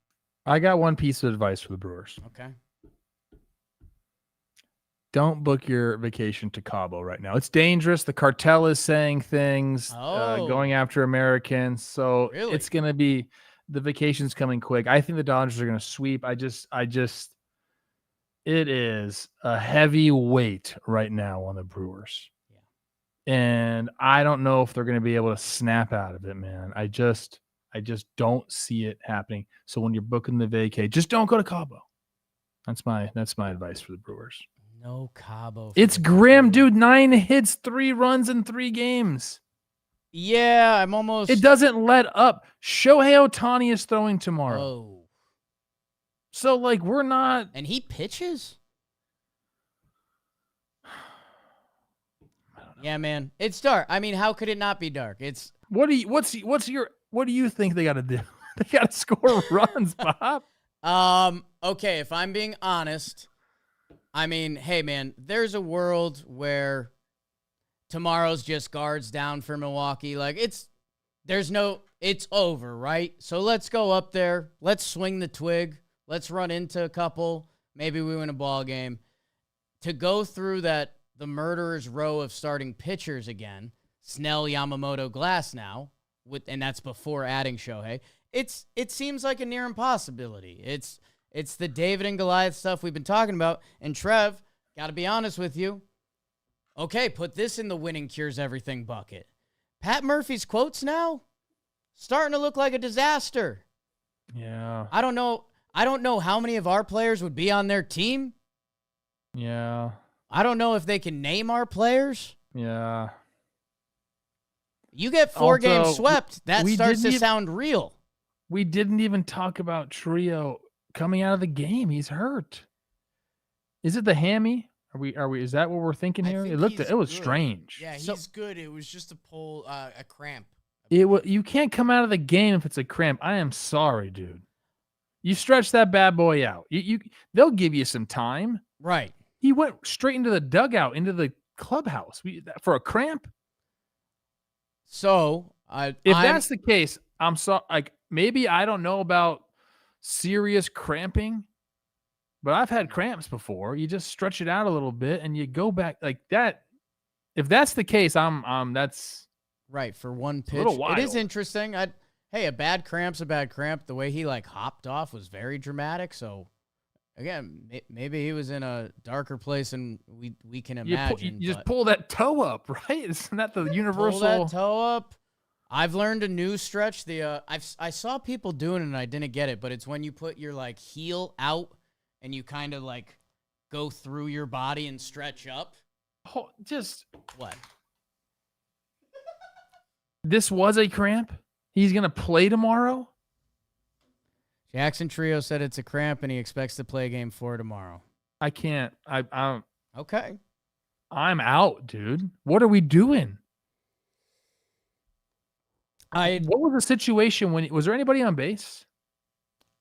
[SPEAKER 2] I got one piece of advice for the Brewers.
[SPEAKER 1] Okay.
[SPEAKER 2] Don't book your vacation to Cabo right now. It's dangerous. The cartel is saying things, going after Americans. So it's going to be the vacation's coming quick. I think the Dodgers are going to sweep. It is a heavy weight right now on the Brewers. Yeah. And I don't know if they're going to be able to snap out of it, man. I just don't see it happening. So when you're booking the vacay, just don't go to Cabo. That's my advice for the Brewers.
[SPEAKER 1] No Cabo.
[SPEAKER 2] It's grim, dude. 9 hits, 3 runs in 3 games.
[SPEAKER 1] Yeah, I'm almost.
[SPEAKER 2] It doesn't let up. Shohei Ohtani is throwing tomorrow.
[SPEAKER 1] Oh.
[SPEAKER 2] So, like, we're not.
[SPEAKER 1] And he pitches? Yeah, man. It's dark. I mean, how could it not be dark? It's.
[SPEAKER 2] What do you think they got to do? They got to score runs, Bob.
[SPEAKER 1] Okay, if I'm being honest, I mean, hey, man, there's a world where tomorrow's just guards down for Milwaukee. Like, it's over, right? So let's go up there. Let's swing the twig. Let's run into a couple. Maybe we win a ball game. To go through the murderer's row of starting pitchers again, Snell, Yamamoto, Glass now, and that's before adding Shohei. It seems like a near impossibility. It's the David and Goliath stuff we've been talking about. And Trev, got to be honest with you. Okay, put this in the winning cures everything bucket. Pat Murphy's quotes now starting to look like a disaster.
[SPEAKER 2] Yeah.
[SPEAKER 1] I don't know how many of our players would be on their team.
[SPEAKER 2] Yeah.
[SPEAKER 1] I don't know if they can name our players.
[SPEAKER 2] Yeah.
[SPEAKER 1] You get 4 games swept, that starts to sound real.
[SPEAKER 2] We didn't even talk about Trio coming out of the game. He's hurt. Is it the hammy? Are we? Is that what we're thinking here? It was
[SPEAKER 3] good.
[SPEAKER 2] strange.
[SPEAKER 3] Yeah, he's good. It was just a cramp.
[SPEAKER 2] You can't come out of the game if it's a cramp. I am sorry, dude. You stretch that bad boy out. They'll give you some time.
[SPEAKER 1] Right.
[SPEAKER 2] He went straight into the dugout, into the clubhouse for a cramp.
[SPEAKER 1] So
[SPEAKER 2] if that's the case, I'm sorry. Like, maybe I don't know about serious cramping, but I've had cramps before. You just stretch it out a little bit and you go back like that. If that's the case, that's
[SPEAKER 1] right for one pitch.
[SPEAKER 2] A little wild.
[SPEAKER 1] It is interesting. Hey, a bad cramp's a bad cramp. The way he hopped off was very dramatic. So again, maybe he was in a darker place than we can imagine.
[SPEAKER 2] You just pull that toe up, right? Isn't that the universal?
[SPEAKER 1] Pull that toe up. I've learned a new stretch. I saw people doing it and I didn't get it, but it's when you put your heel out and you kind of go through your body and stretch up.
[SPEAKER 2] Oh, just
[SPEAKER 1] what?
[SPEAKER 2] This was a cramp? He's going to play tomorrow?
[SPEAKER 1] Jackson Trio said it's a cramp and he expects to play game 4 tomorrow.
[SPEAKER 2] I can't. I'm
[SPEAKER 1] okay.
[SPEAKER 2] I'm out, dude. What are we doing? What was the situation was there anybody on base?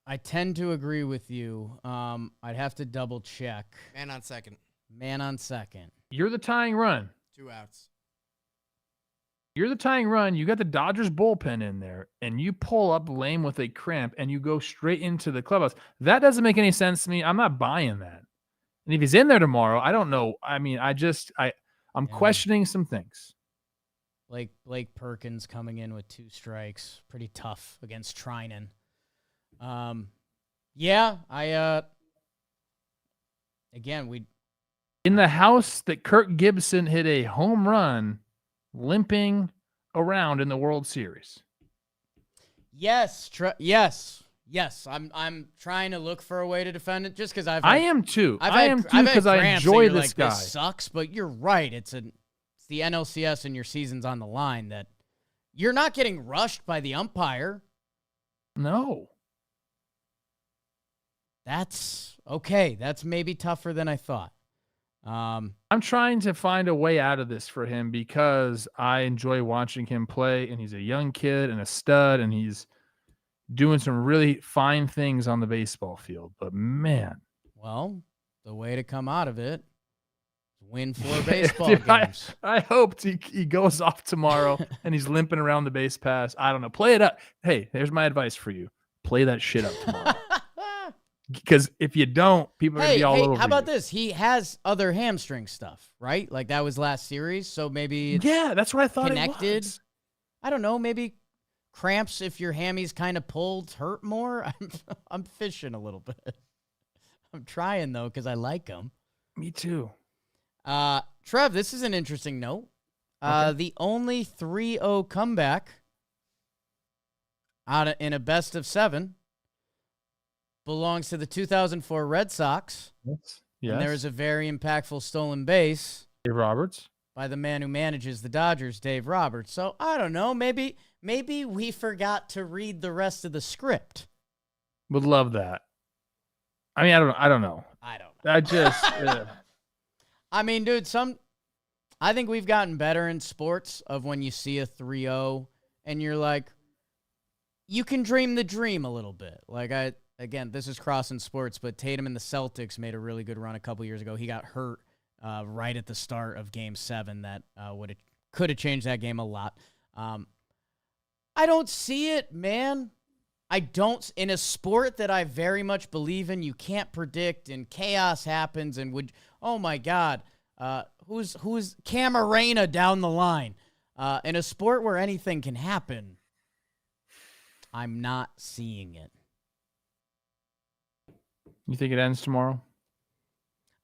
[SPEAKER 1] I tend to agree with you. I'd have to double check.
[SPEAKER 3] Man on second.
[SPEAKER 2] You're the tying run.
[SPEAKER 3] 2 outs.
[SPEAKER 2] You're the tying run. You got the Dodgers bullpen in there, and you pull up lame with a cramp, and you go straight into the clubhouse. That doesn't make any sense to me. I'm not buying that. And if he's in there tomorrow, I don't know. I mean, I'm questioning some things.
[SPEAKER 1] Blake Perkins coming in with 2 strikes. Pretty tough against Trinan.
[SPEAKER 2] In the house that Kirk Gibson hit a home run limping around in the World Series.
[SPEAKER 1] Yes. Yes. I'm trying to look for a way to defend it just because
[SPEAKER 2] I am too because I enjoy this guy.
[SPEAKER 1] This sucks, but you're right. It's the NLCS and your season's on the line that you're not getting rushed by the umpire.
[SPEAKER 2] No.
[SPEAKER 1] That's okay. That's maybe tougher than I thought.
[SPEAKER 2] I'm trying to find a way out of this for him because I enjoy watching him play, and he's a young kid and a stud, and he's doing some really fine things on the baseball field. But man,
[SPEAKER 1] well, the way to come out of it is Win 4 baseball
[SPEAKER 2] Dude,
[SPEAKER 1] games.
[SPEAKER 2] I hoped he goes off tomorrow and he's limping around the base pass. I don't know. Play it up. Hey, here's my advice for you. Play that shit up tomorrow. Because if you don't, people are going to be all over
[SPEAKER 1] how about
[SPEAKER 2] you.
[SPEAKER 1] this? He has other hamstring stuff, right? Like that was last series, so maybe it's
[SPEAKER 2] that's what I thought
[SPEAKER 1] connected.
[SPEAKER 2] it was.
[SPEAKER 1] I don't know, maybe cramps if your hammy's kind of pulled hurt more. I'm fishing a little bit. I'm trying, though, because I like him.
[SPEAKER 2] Me too.
[SPEAKER 1] Trev, this is an interesting note.
[SPEAKER 2] Okay.
[SPEAKER 1] The only 3-0 comeback in a best of 7 belongs to the 2004 Red Sox.
[SPEAKER 2] Yes.
[SPEAKER 1] And there is a very impactful stolen base
[SPEAKER 2] Dave Roberts
[SPEAKER 1] by the man who manages the Dodgers, Dave Roberts. So I don't know. Maybe we forgot to read the rest of the script.
[SPEAKER 2] would love that. I mean, I don't know.
[SPEAKER 1] I don't know.
[SPEAKER 2] I just.
[SPEAKER 1] I mean, dude, I think we've gotten better in sports of when you see a 3-0 and you're like, you can dream the dream a little bit. Like again, this is crossing sports, but Tatum and the Celtics made a really good run a couple years ago. He got hurt right at the start of Game 7 that could have changed that game a lot. I don't see it, man. I don't. In a sport that I very much believe in, you can't predict, and chaos happens, and oh my God, who's Camarena down the line? In a sport where anything can happen, I'm not seeing it.
[SPEAKER 2] You think it ends tomorrow?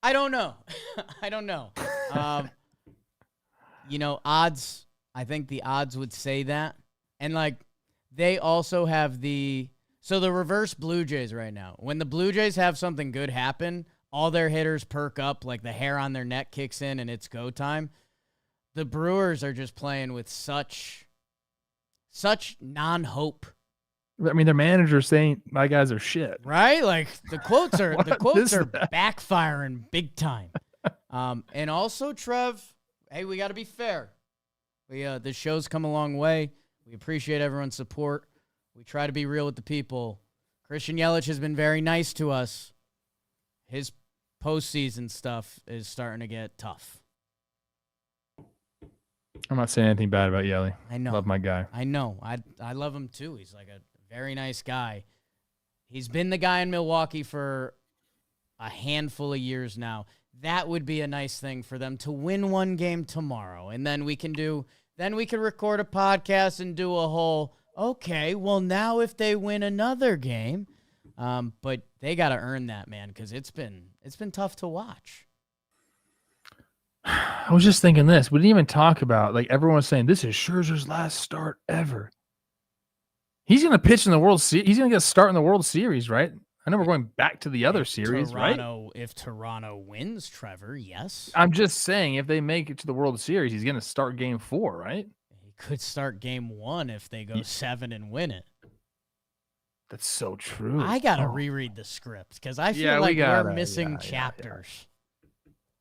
[SPEAKER 1] I don't know. I don't know. Odds. I think the odds would say that. And, they also have the reverse Blue Jays right now. When the Blue Jays have something good happen, all their hitters perk up, like the hair on their neck kicks in and it's go time. The Brewers are just playing with such non-hope.
[SPEAKER 2] I mean, their manager's saying my guys are shit.
[SPEAKER 1] Right? Like the quotes are backfiring big time. And also, Trev, hey, we got to be fair. The show's come a long way. We appreciate everyone's support. We try to be real with the people. Christian Yelich has been very nice to us. His postseason stuff is starting to get tough.
[SPEAKER 2] I'm not saying anything bad about Yelly.
[SPEAKER 1] I know.
[SPEAKER 2] Love my guy.
[SPEAKER 1] I know. I love him too. He's like a very nice guy. He's been the guy in Milwaukee for a handful of years now. That would be a nice thing for them to win one game tomorrow. And then we can record a podcast and do a whole, okay, well now if they win another game, but they got to earn that, man, because it's been tough to watch.
[SPEAKER 2] I was just thinking this. We didn't even talk about, everyone was saying, this is Scherzer's last start ever. He's going to pitch in the World Series. He's going to get a start in the World Series, right? I know we're going back to the other series, right?
[SPEAKER 1] If Toronto wins, Trevor, yes.
[SPEAKER 2] I'm just saying, if they make it to the World Series, he's going to start Game 4, right?
[SPEAKER 1] He could start Game 1 if they go 7 and win it.
[SPEAKER 2] That's so true.
[SPEAKER 1] I got to reread the script because I feel like we're missing chapters.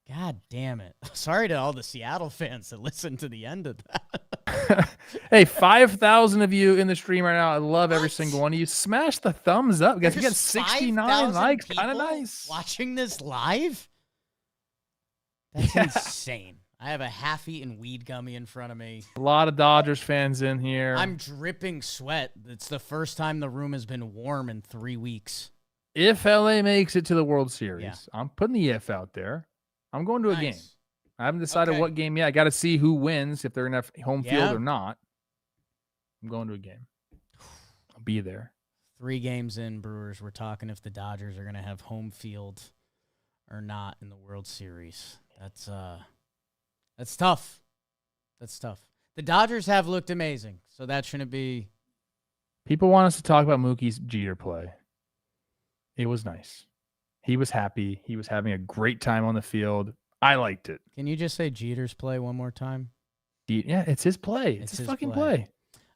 [SPEAKER 1] God damn it. Sorry to all the Seattle fans that listened to the end of that.
[SPEAKER 2] Hey, 5,000 of you in the stream right now. I love every single one of you. Smash the thumbs up, guys. We got 69 likes. Kind of nice.
[SPEAKER 1] Watching this live? That's insane. I have a half-eaten weed gummy in front of me.
[SPEAKER 2] A lot of Dodgers fans in here.
[SPEAKER 1] I'm dripping sweat. It's the first time the room has been warm in 3 weeks.
[SPEAKER 2] If LA makes it to the World Series, I'm putting the if out there. I'm going to a game. I haven't decided what game yet. I got to see who wins, if they're going to have home field or not. I'm going to a game. I'll be there.
[SPEAKER 1] 3 games in, Brewers. We're talking if the Dodgers are going to have home field or not in the World Series. That's tough. That's tough. The Dodgers have looked amazing, so that shouldn't be.
[SPEAKER 2] People want us to talk about Mookie's Jeter play. It was nice. He was happy. He was having a great time on the field. I liked it.
[SPEAKER 1] Can you just say Jeter's play one more time?
[SPEAKER 2] Yeah, it's his play. It's his fucking play.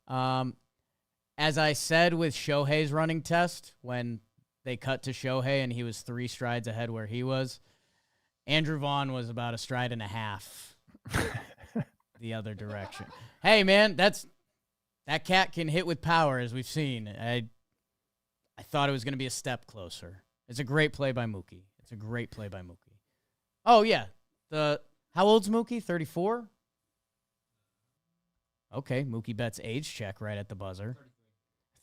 [SPEAKER 1] As I said with Shohei's running test, when they cut to Shohei and he was 3 strides ahead where he was, Andrew Vaughn was about a stride and a half the other direction. Hey, man, that cat can hit with power, as we've seen. I thought it was going to be a step closer. It's a great play by Mookie. Oh, yeah. The How old's Mookie? 34? Okay, Mookie Betts age check right at the buzzer.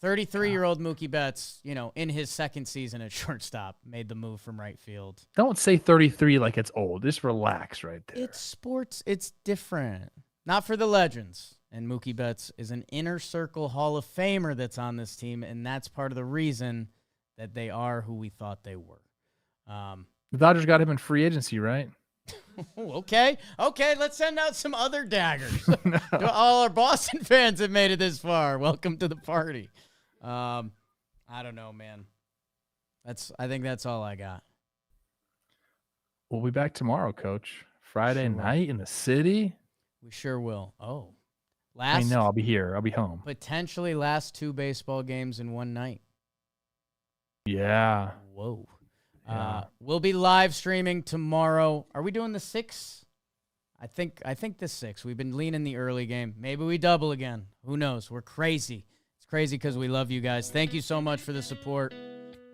[SPEAKER 1] 33-year-old Mookie Betts, in his second season at shortstop, made the move from right field.
[SPEAKER 2] Don't say 33 like it's old. Just relax right there.
[SPEAKER 1] It's sports. It's different. Not for the legends. And Mookie Betts is an inner circle Hall of Famer that's on this team, and that's part of the reason that they are who we thought they were.
[SPEAKER 2] The Dodgers got him in free agency, right?
[SPEAKER 1] Okay, let's send out some other daggers. No. All our Boston fans have made it this far. Welcome to the party. I don't know, man. I think that's all I got.
[SPEAKER 2] We'll be back tomorrow, Coach. Friday night in the city.
[SPEAKER 1] We sure will. Oh,
[SPEAKER 2] I know. I'll be here. I'll be home.
[SPEAKER 1] Potentially last 2 baseball games in one night.
[SPEAKER 2] Yeah.
[SPEAKER 1] Whoa.
[SPEAKER 2] Yeah.
[SPEAKER 1] We'll be live streaming tomorrow. Are we doing the 6? I think the 6. We've been leaning the early game. Maybe we double again. Who knows? We're crazy. It's crazy because we love you guys. Thank you so much for the support.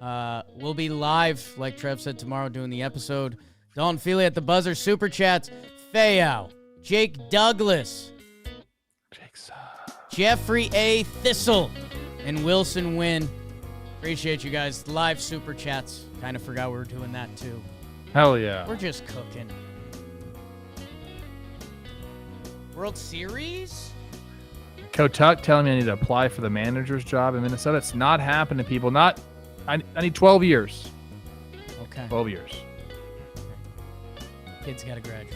[SPEAKER 1] We'll be live, like Trev said, tomorrow doing the episode. Dalton Feely at the buzzer. Super chats. Fayao. Jake Douglas. Jeffrey A. Thistle. And Wilson Wynn. Appreciate you guys. Live super chats. Kind of forgot we were doing that too.
[SPEAKER 2] Hell yeah.
[SPEAKER 1] We're just cooking. World Series?
[SPEAKER 2] Coach Tuck telling me I need to apply for the manager's job in Minnesota. It's not happening, people. I need 12 years.
[SPEAKER 1] Okay.
[SPEAKER 2] 12 years.
[SPEAKER 1] Kid's got to graduate.